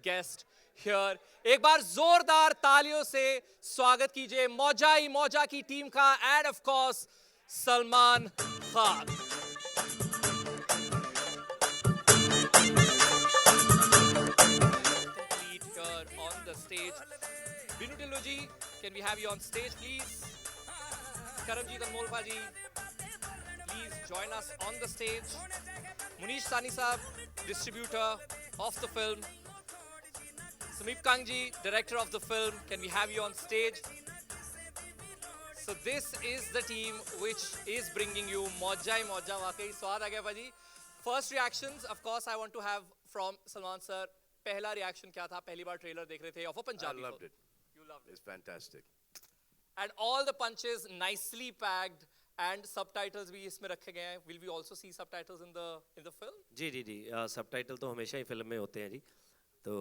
guest here. एक बार जोरदार तालियों से स्वागत कीजिए मौजा ही मौजा की टीम का and of course Salman Khan. Complete here on the stage. Binu Tillu ji, can we have you on stage please? Karamjit Anmol Bhaji, please join us on the stage. Munish Sani Saab, distributor of the film. Sameep Kangji, director of the film. Can we have you on stage? So this is the team which is bringing you Moja Hi Moja. वाकई स्वाद आ गया भाजी. First reactions, of course, I want to have from Salman sir. पहला reaction क्या था? पहली बार trailer देख रहे थे of a Punjabi film. I loved it. You loved it. It's fantastic. And all the punches nicely packed and subtitles भी इसमें रखे गए हैं. Will we also see subtitles in the film? जी जी जी सबटाइटल तो हमेशा ही फिल्म में होते हैं जी. तो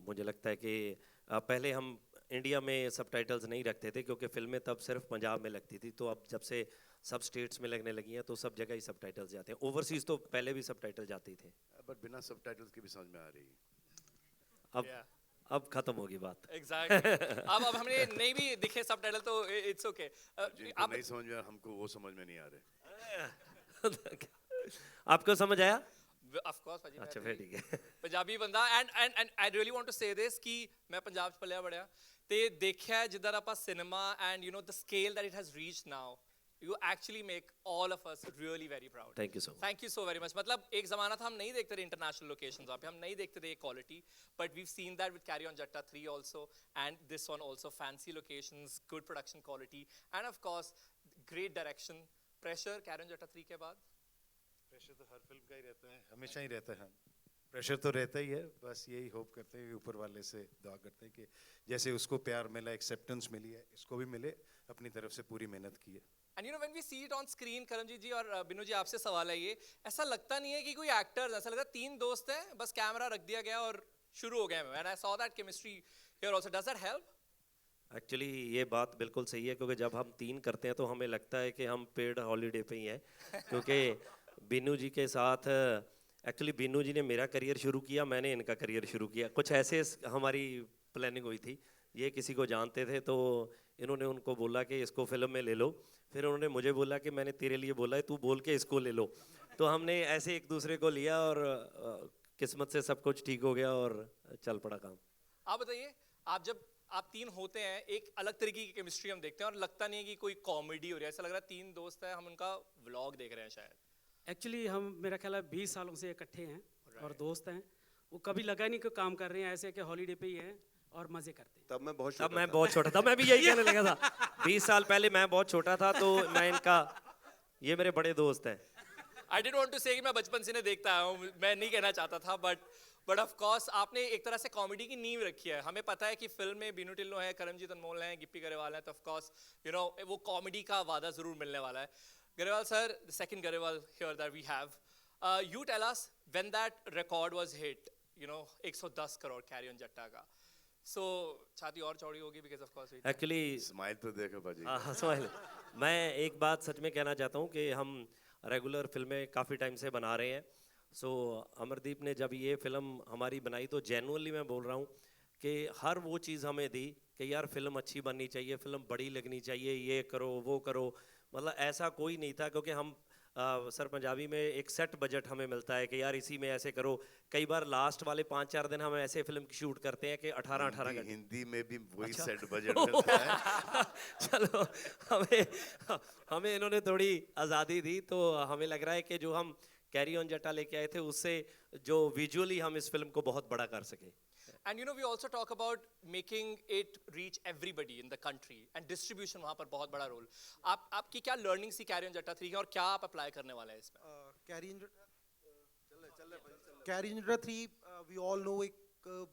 मुझे लगता है कि पहले हम इंडिया में सबटाइटल्स नहीं रखते थे क्योंकि फिल्में तब सिर्फ पंजाब में लगती थी. तो अब जब से सब स्टेट्स में लगने लगी हैं तो सब जगह ही सबटाइटल्स जाते हैं. ओवरसीज तो पहले भी सबटाइटल जाते ही थे. But बिना subtitles के भी समझ में आ रही है. अब खत्म होगी बात. Exactly. अब हमने नहीं भी दिखे सबटाइटल तो it's okay. जिनको नहीं समझ में आ रहा हमको वो समझ में नहीं आ रहे. आपको समझ आया? Of course भाजी. अच्छा फिर ठीक है. पंजाबी बंदा and I really want to say this कि मैं पंजाब च पलिया बड़िया ते देखा जिधर आप cinema and you know the scale that it has reached now, you actually make all of us really very proud. Thank you so much. Thank you so very much. मतलब एक ज़माना था हम नहीं देखते थे international locations वहाँ पे, हम नहीं देखते थे quality, but we've seen that with Carry On Jatta 3 also, and this one also, fancy locations, good production quality, and of course great direction. Pressure Carry On Jatta 3 के बाद? प्रेशर तो हर film का ही रहता है, हमेशा ही रहता है. प्रेशर तो रहता ही है. बस यही होप करते हैं, ऊपर वाले से दुआ करते हैं कि जैसे उसको प्यार मिला, एक्सेप्टेंस मिली है, इसको भी मिले. अपनी तरफ से पूरी मेहनत की है. And you know when we see it on screen, Karamjit ji और बिनू जी आपसे सवाल है ये, ऐसा लगता नहीं है कि कोई एक्टर्स, ऐसा लगता है तीन दोस्त हैं, बस कैमरा रख दिया गया और शुरू हो गए. And I saw that chemistry here also. Does that help? Actually ये बात बिल्कुल सही है क्योंकि जब हम तीन करते हैं तो हमें लगता है कि हम पेड हॉलीडे पे ही हैं. क्योंकि बिनू जी के साथ एक्चुअली बिनू जी ने मेरा करियर शुरू किया, मैंने इनका करियर शुरू किया. कुछ ऐसे हमारी प्लानिंग हुई थी. ये किसी को जानते थे तो इन्होंने उनको बोला कि इसको फिल्म में ले लो. फिर उन्होंने मुझे बोला कि मैंने तेरे लिए बोला है तू बोल के इसको ले लो. तो हमने ऐसे एक दूसरे को लिया और किस्मत से सब कुछ ठीक हो गया और चल पड़ा काम. आप बताइए, आप तीन होते हैं, एक अलग तरीके की केमिस्ट्री हम देखते हैं और लगता नहीं है कि कोई कॉमेडी हो रही है. ऐसा लग रहा है तीन दोस्त हैं, हम उनका व्लॉग देख रहे हैं शायद. एक्चुअली हम मेरा ख्याल है 20 सालों से इकट्ठे हैं और दोस्त हैं. वो कभी लगा नहीं कि काम कर रहे हैं, ऐसे कि हॉलीडे पे ही हैं और मजे करते हैं. तब मैं बहुत छोटा था. मैं भी यही कहने लगा था. 20 साल पहले मैं बहुत छोटा था तो मैं इनका, ये मेरे बड़े दोस्त हैं. I didn't want to say कि मैं बचपन से इन्हें देखता आया हूँ, मैं नहीं कहना चाहता था, but of course आपने एक तरह से कॉमेडी की नींव रखी है. हमें पता है कि फिल्म में बिनू टिल्लो है, करमजीत अनमोल हैं, गिप्पी गरेवाल हैं, तो of course you know वो कॉमेडी का वादा जरूर मिलने वाला है. Garewal sir, the second Garewal here that we have, you tell us when that record was hit, you know 110 crore Carry On Jatta का. So छाती और चौड़ी होगी because of course. Actually smile तो देखो बाजी. हाँ स्माइल. मैं एक बात सच में कहना चाहता हूँ कि हम रेगुलर फिल्में काफ़ी टाइम से बना रहे हैं. सो अमरदीप ने जब ये फिल्म हमारी बनाई तो जेन्युइनली मैं बोल रहा हूँ कि हर वो चीज़ हमें दी कि यार फिल्म अच्छी बननी चाहिए, फिल्म बड़ी लगनी चाहिए, ये करो वो करो. मतलब ऐसा कोई नहीं था क्योंकि हम सर पंजाबी में एक सेट बजट हमें मिलता है कि यार इसी में ऐसे करो. कई बार लास्ट वाले 5-4 दिन हम ऐसे फिल्म की शूट करते हैं कि 18-18 घंटे. हिंदी में भी वही सेट बजट मिलता है. चलो हमें इन्होंने थोड़ी आज़ादी दी तो हमें लग रहा है कि जो हम कैरी ऑन जट्टा लेके आए थे उससे जो विजुअली हम इस फिल्म को बहुत बड़ा कर सके. And you know we also talk about making it reach everybody in the country and distribution वहाँ पर बहुत बड़ा रोल. आपकी क्या learning C Carry On Jatta 3 और क्या आप apply करने वाले हैं इसमें? Carry On Jatta 3 we all know एक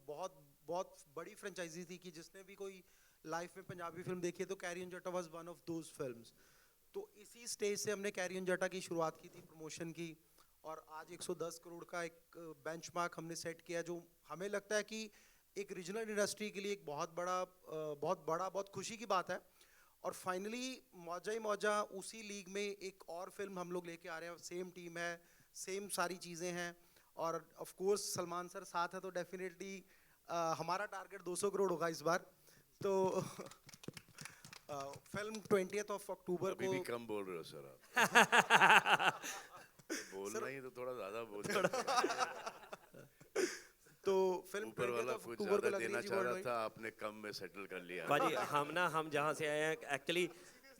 बहुत बड़ी franchise थी कि जिसने भी कोई लाइफ में पंजाबी फिल्म देखी है तो Carry On Jatta was one of those films. तो इसी स्टेज से हमने Carry On Jatta की शुरुआत की थी प्रमोशन की और आज 110 करोड़ का एक बेंचमार्क हमने सेट किया जो हमें लगता है कि एक रीजनल इंडस्ट्री के लिए एक बहुत खुशी की बात है. और फाइनली मौजा ही मौजा उसी लीग में एक और फिल्म हम लोग लेके आ रहे हैं. सेम टीम है, सेम सारी चीज़ें हैं और ऑफ कोर्स सलमान सर साथ है तो डेफिनेटली हमारा टारगेट 200 करोड़ होगा इस बार, तो फिल्म 20th of अक्टूबर अभी को भी कम बोल रहे हो सर आप। बोलना ही तो थोड़ा ज्यादा बोल रहे हो। तो फिल्म ऊपर 20th वाला of कुछ अक्टूबर को ज्यादा लग देना रही थी चाह रहा worldwide। था, आपने कम में सेटल कर लिया। भाजी हम जहाँ से आए हैं एक्चुअली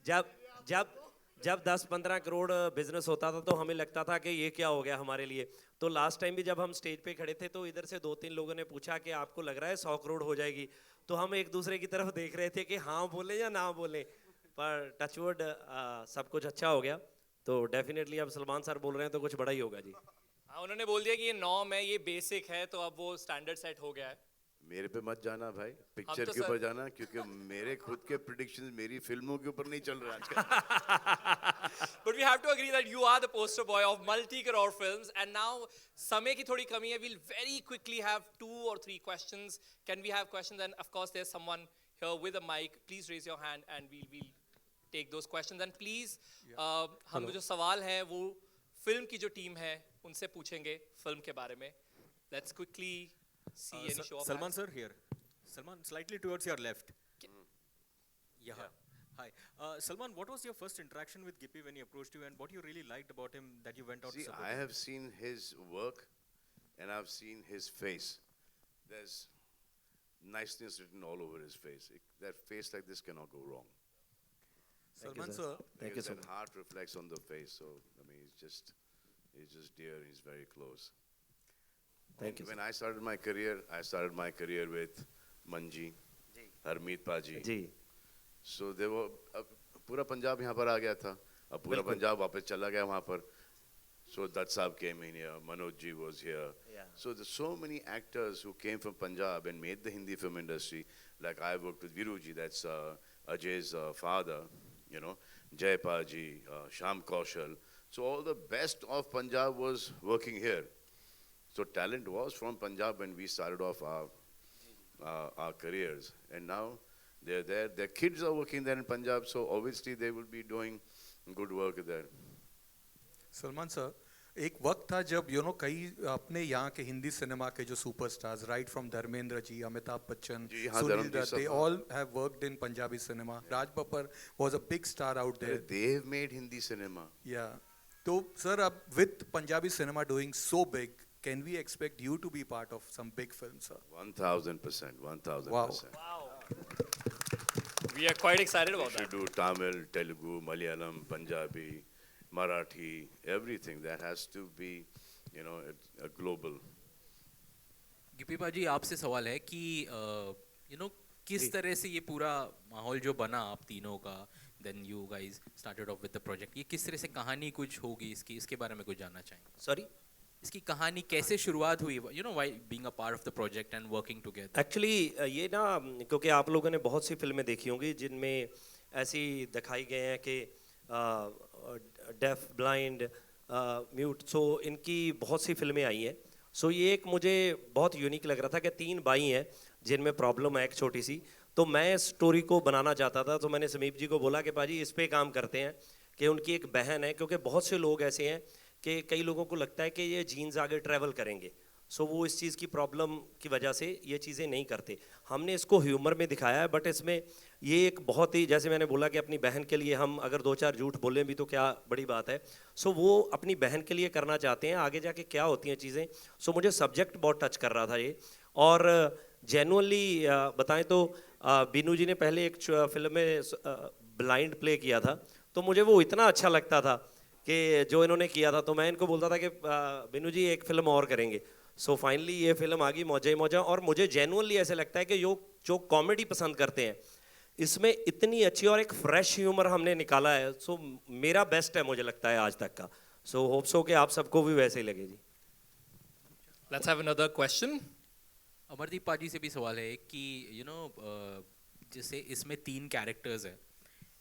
जब जब जब 10-15 करोड़ बिजनेस होता था तो हमें लगता था कि ये क्या हो गया हमारे लिए। तो लास्ट टाइम भी जब हम स्टेज पे खड़े थे तो इधर से 2-3 लोगों ने पूछा कि आपको लग रहा है 100 करोड़ हो जाएगी, तो हम एक दूसरे की तरफ देख रहे थे कि हाँ बोले या ना बोले, पर टचवुड सब कुछ अच्छा हो गया। तो डेफिनेटली अब सलमान सर बोल रहे हैं तो कुछ बड़ा ही होगा जी। हाँ, उन्होंने बोल दिया कि ये नॉर्म है, ये बेसिक है, तो अब वो स्टैंडर्ड सेट हो गया है। मेरे पे मत जाना भाई, पिक्चर तो के ऊपर सर- जाना, क्योंकि मेरे खुद के प्रिडिक्शंस मेरी फिल्मों के ऊपर नहीं चल रहा आजकल। But we have to agree that you are the poster boy of multi-crore films, and now समय की थोड़ी कमी है. We'll very quickly have 2 or 3 questions. Can we have questions? And of course, there's someone here with a mic. Please raise your hand, and we'll take those questions. And please, हम जो सवाल हैं वो फिल्म की जो team है उनसे पूछेंगे फिल्म के बारे में. Let's quickly see any show of Salman hands. sir here. Salman, slightly towards your left. Yeah. Hi. Salman, what was your first interaction with Gippy when he approached you, and what you really liked about him that you went out See, to support I him? have seen his work and I've seen his face. There's niceness written all over his face. That face like this cannot go wrong. Salman sir, Thank you Because so that much. heart reflects on the face. So, I mean, he's just dear. He's very close. Thank you. When I started my career with Manji, Harmeet Paji. Ji So they were पूरा पंजाब यहाँ पर आ गया था, अब पूरा पंजाब वापस चला गया वहाँ पर. So Dutt Saab came in here, Manoj ji was here. Yeah. So there's so many actors who came from Punjab and made the Hindi film industry. Like I worked with Viru ji, that's Ajay's father, you know, Jaypal ji, Sham Kaushal. So all the best of Punjab was working here. So talent was from Punjab when we started off our careers, and now they're there. Their kids are working there in Punjab, so obviously they will be doing good work there. Salman sir, एक वक्त था जब कई अपने यहाँ के Hindi cinema के जो superstars, right from Dharmendra ji, Amitabh Bachchan, जी, हाँ, सुनील धर्मजीत दत्त, सब, they हाँ. all have worked in Punjabi cinema. Raj Babbar was a big star out there. They've made Hindi cinema. Yeah. तो सर अब with Punjabi cinema doing so big, can we expect you to be part of some big films, sir? 1000%, 1000%. Wow. We are quite excited about We should that. do Tamil, Telugu, Malayalam, Punjabi, Marathi, everything. That has to be, a global. गिपी बाजी आपसे सवाल है कि किस तरह से ये पूरा माहौल जो बना आप तीनों का, then you guys started off with the project, ये किस तरह से कहानी कुछ होगी इसके बारे में कुछ जानना चाहेंगे. सॉरी इसकी कहानी कैसे शुरुआत हुई, why being a part of the project and working together. Actually ये ना, क्योंकि आप लोगों ने बहुत सी फिल्में देखी होंगी जिनमें ऐसी दिखाई गए हैं कि डेफ, ब्लाइंड, म्यूट, सो इनकी बहुत सी फिल्में आई हैं. सो ये एक मुझे बहुत यूनिक लग रहा था कि 3 भाई हैं जिनमें प्रॉब्लम है एक छोटी सी. तो मैं स्टोरी को बनाना चाहता था, तो मैंने समीप जी को बोला कि भाजी इस पे काम करते हैं कि उनकी एक बहन है, क्योंकि बहुत से लोग ऐसे हैं कि कई लोगों को लगता है कि ये जीन्स आगे ट्रैवल करेंगे, सो वो इस चीज़ की प्रॉब्लम की वजह से ये चीज़ें नहीं करते. हमने इसको ह्यूमर में दिखाया है, बट इसमें ये एक बहुत ही, जैसे मैंने बोला कि अपनी बहन के लिए हम अगर 2-4 झूठ बोलें भी तो क्या बड़ी बात है. सो वो अपनी बहन के लिए करना चाहते हैं, आगे जाके क्या होती हैं चीज़ें. सो मुझे सब्जेक्ट बहुत टच कर रहा था ये. और जेनुअनली बताएं तो बीनू जी ने पहले एक फिल्म में ब्लाइंड प्ले किया था, तो मुझे वो इतना अच्छा लगता था कि जो इन्होंने किया था, तो मैं इनको बोलता था कि बीनू जी एक फिल्म और करेंगे. सो फाइनली ये फिल्म आ गई मौजा ही मौजा. और मुझे जेनुअनली ऐसे लगता है कि जो कॉमेडी पसंद करते हैं, इसमें इतनी अच्छी और एक फ्रेश ह्यूमर हमने निकाला है. सो मेरा बेस्ट है मुझे लगता है आज तक का. सो होप सो कि आप सबको भी वैसे ही लगे जी. Let's have another question. Amardeep पाजी से भी सवाल है कि जैसे इसमें 3 कैरेक्टर्स है,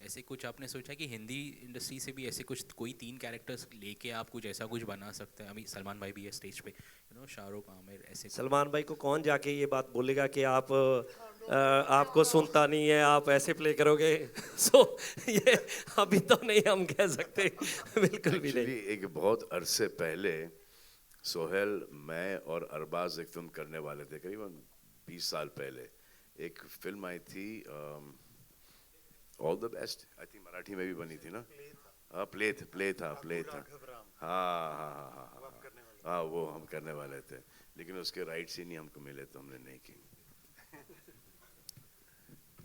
ऐसे कुछ आपने सोचा कि हिंदी इंडस्ट्री से भी ऐसे कुछ कोई 3 कैरेक्टर्स लेके आप कुछ ऐसा कुछ बना सकते हैं. अभी सलमान भाई भी है स्टेज पे, शाहरुख, आमिर, ऐसे सलमान भाई को कौन जाके ये बात बोलेगा कि आपको सुनता नहीं है, आप ऐसे प्ले करोगे. सो ये अभी तो नहीं हम कह सकते, बिल्कुल भी नहीं. Actually, एक बहुत अरसे पहले सोहेल, मैं और अरबाज एक फिल्म करने वाले थे, करीबन 20 साल पहले एक फिल्म आई थी all the best, I think Marathi में भी बनी थी ना। हाँ प्ले था हाँ हाँ हाँ हाँ हाँ वो हम करने वाले थे, लेकिन उसके राइट्स ही नहीं हमको मिले तो हमने नहीं की।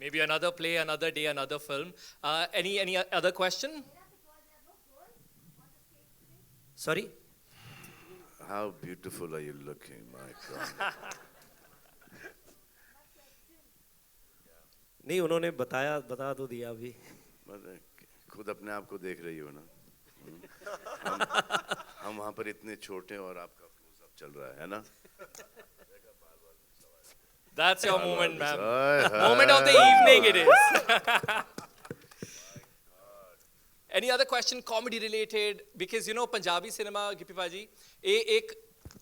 Maybe another play, another day, another film. Any other question? Sorry, How beautiful are you looking, my God. नहीं उन्होंने बता तो दिया अभी। मतलब खुद अपने आप को देख रही हो ना। हम वहाँ पर इतने छोटे और आपका क्लोज-अप चल रहा है ना। That's your moment, ma'am. Hi. Moment of the evening it is. Any other question comedy related? Because you know Punjabi cinema, Gippy Paji, एक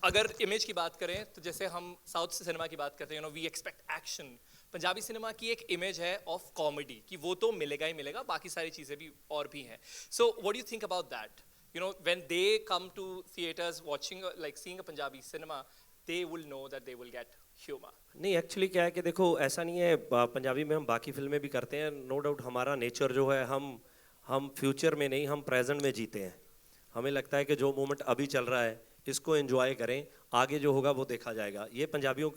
अगर image की बात करें तो जैसे हम South cinema की बात करते हैं, you know we expect action. Punjabi cinema की एक image है of comedy कि वो तो मिलेगा ही मिलेगा, बाकी सारी चीजें भी और भी हैं. So what do you think about that? You know when they come to theaters watching like seeing a Punjabi cinema, they will know that they will get humor. नहीं एक्चुअली क्या है कि देखो ऐसा नहीं है, पंजाबी में हम बाकी फिल्में भी करते हैं, नो डाउट हमारा नेचर जो है हम फ्यूचर में नहीं, हम प्रेजेंट में जीते हैं. हमें लगता है कि जो मोमेंट अभी चल रहा है इसको एंजॉय करें, आगे जो होगा वो देखा जाएगा. ये पंजाबियों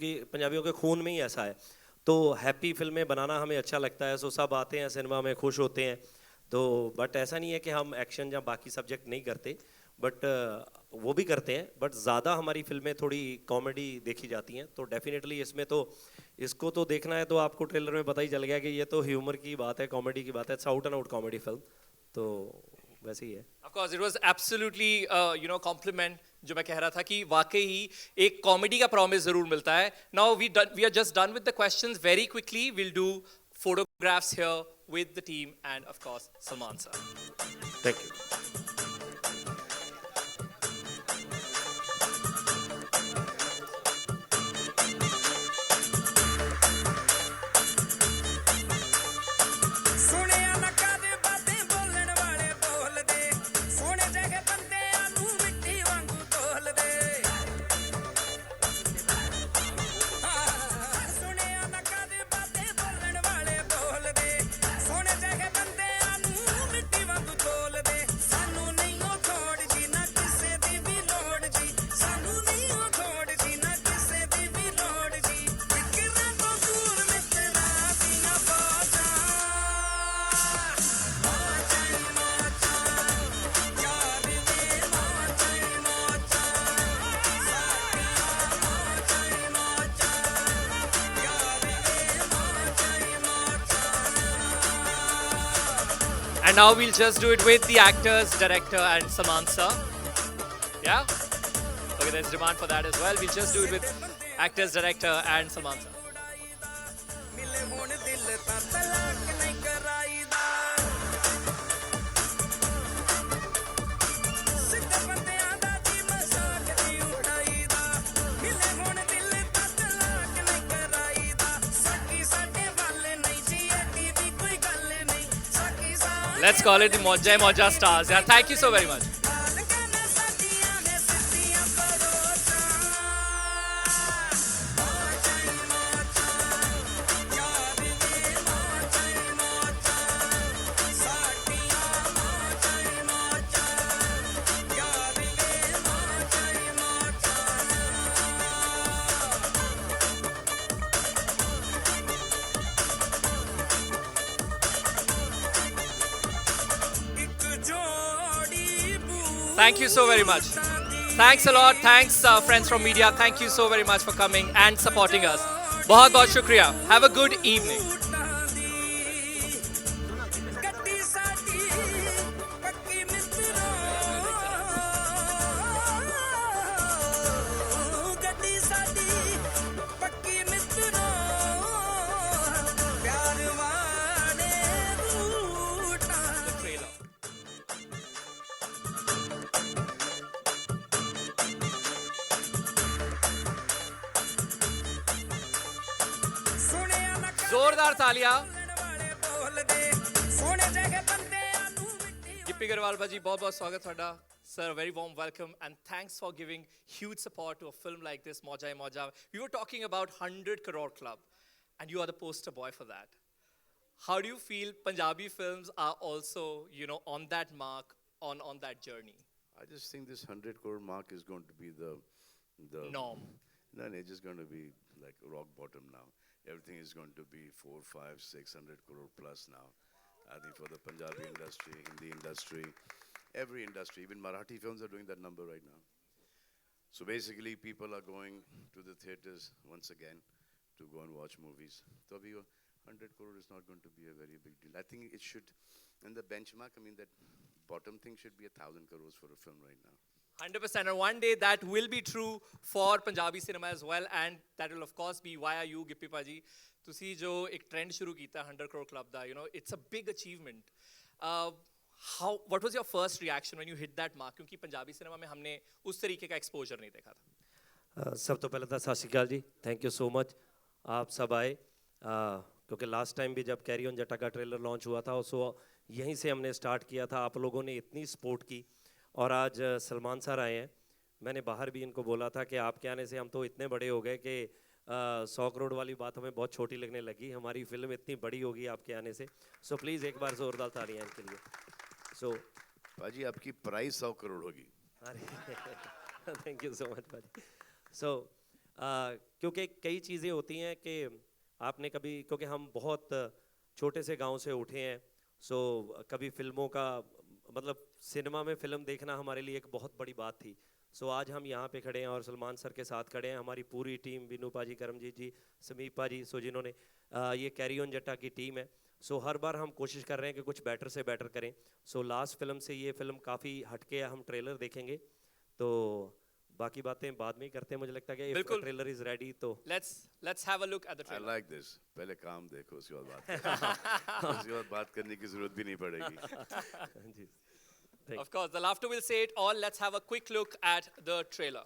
के खून में ही ऐसा है. तो हैप्पी फिल्में बनाना हमें अच्छा लगता है, सो सब आते हैं सिनेमा में, खुश होते हैं. तो बट ऐसा नहीं है कि हम एक्शन या बाकी सब्जेक्ट नहीं करते, बट वो भी करते हैं, बट ज़्यादा हमारी फिल्में थोड़ी कॉमेडी देखी जाती हैं. तो डेफिनेटली इसमें तो इसको तो देखना है तो आपको ट्रेलर में पता ही चल गया कि ये तो ह्यूमर की बात है, कॉमेडी की बात है. It's out and out comedy film, तो वैसे ही है. Of course, it was absolutely compliment जो मैं कह रहा था कि वाकई ही एक कॉमेडी का प्रॉमिस जरूर मिलता है. Now we are just done with the questions. Very quickly we'll do photographs here with the team and of course Salman sir. Thank you. And now we'll just do it with the actors, director and Salman sir. Yeah? Okay, there's demand for that as well. We'll just do it with actors, director and Salman sir. Let's call it the Jai Moja Stars. Yeah, thank you so very much. Thank you so very much. Thanks a lot. Thanks friends from media. Thank you so very much for coming and supporting us. बहुत बहुत शुक्रिया. Have a good evening. जोरदार तालियां. गिप्पी गरवाल भाजी बहुत बहुत स्वागत ਤੁਹਾਡਾ Sir, a very warm welcome and thanks for giving huge support to a film like this, Moja Moja. We were talking about 100 Crore Club and you are the poster boy for that. How do you feel Punjabi films are also, on that mark, on that journey? I just think this 100 crore mark is going to be the Norm. No, it's just going to be like rock bottom now. Everything is going to be 4, 5, 600 crore plus now. I think for the Punjabi industry, Hindi industry, every industry, even Marathi films are doing that number right now. So basically, people are going to the theaters once again to go and watch movies. So 100 crore is not going to be a very big deal. I think it should, in the benchmark, I mean, that bottom thing should be 1,000 crores for a film right now. 100%, and one day that will be true for Punjabi cinema as well, and that will of course be via you, Gippy Paji. ਤੁਸੀਂ ਜੋ ਇੱਕ trend ਸ਼ੁਰੂ ਕੀਤਾ 100 crore club the, it's a big achievement. What was your first reaction when you hit that mark? क्योंकि Punjabi cinema में हमने उस तरीके का एक्सपोजर नहीं देखा था. सब तो पहले तो सत श्री अकाल जी, थैंक यू सो मच आप सब आए, क्योंकि लास्ट टाइम भी जब कैरी ऑन जट्टा का ट्रेलर लॉन्च हुआ था सो यहीं से हमने स्टार्ट किया था. आप लोगों ने इतनी सपोर्ट की और आज सलमान सर आए हैं. मैंने बाहर भी इनको बोला था कि आपके आने से हम तो इतने बड़े हो गए कि 100 करोड़ वाली बात हमें बहुत छोटी लगने लगी. हमारी फिल्म इतनी बड़ी होगी आपके आने से. सो प्लीज़ एक बार ज़ोरदार तालियां इनके लिए. सो पाजी आपकी प्राइस 100 करोड़ होगी. अरे थैंक यू सो मच पाजी. सो क्योंकि कई चीज़ें होती हैं कि आपने कभी, क्योंकि हम बहुत छोटे से गांव से उठे हैं, सो कभी फिल्मों का मतलब सिनेमा में फ़िल्म देखना हमारे लिए एक बहुत बड़ी बात थी. सो आज हम यहाँ पे खड़े हैं और सलमान सर के साथ खड़े हैं. हमारी पूरी टीम, बिनू पाजी, करमजीत जी, समीप पाजी, सो जिन्होंने ये कैरी ऑन जट्टा की टीम है. सो हर बार हम कोशिश कर रहे हैं कि कुछ बेटर से बेटर करें. सो लास्ट फिल्म से ये फिल्म काफ़ी हटके हम ट्रेलर देखेंगे, तो बाकी बातें बाद में ही करते हैं. मुझे लगता है कि ट्रेलर इज़ रेडी तो Let's have a look at the I trailer. like this. पहले काम देखो उसके बाद बात करें. उसके बाद बात करने की जरूरत भी नहीं पड़ेगी. जी. Of course, the laughter will say it all. Let's have a quick look at the trailer.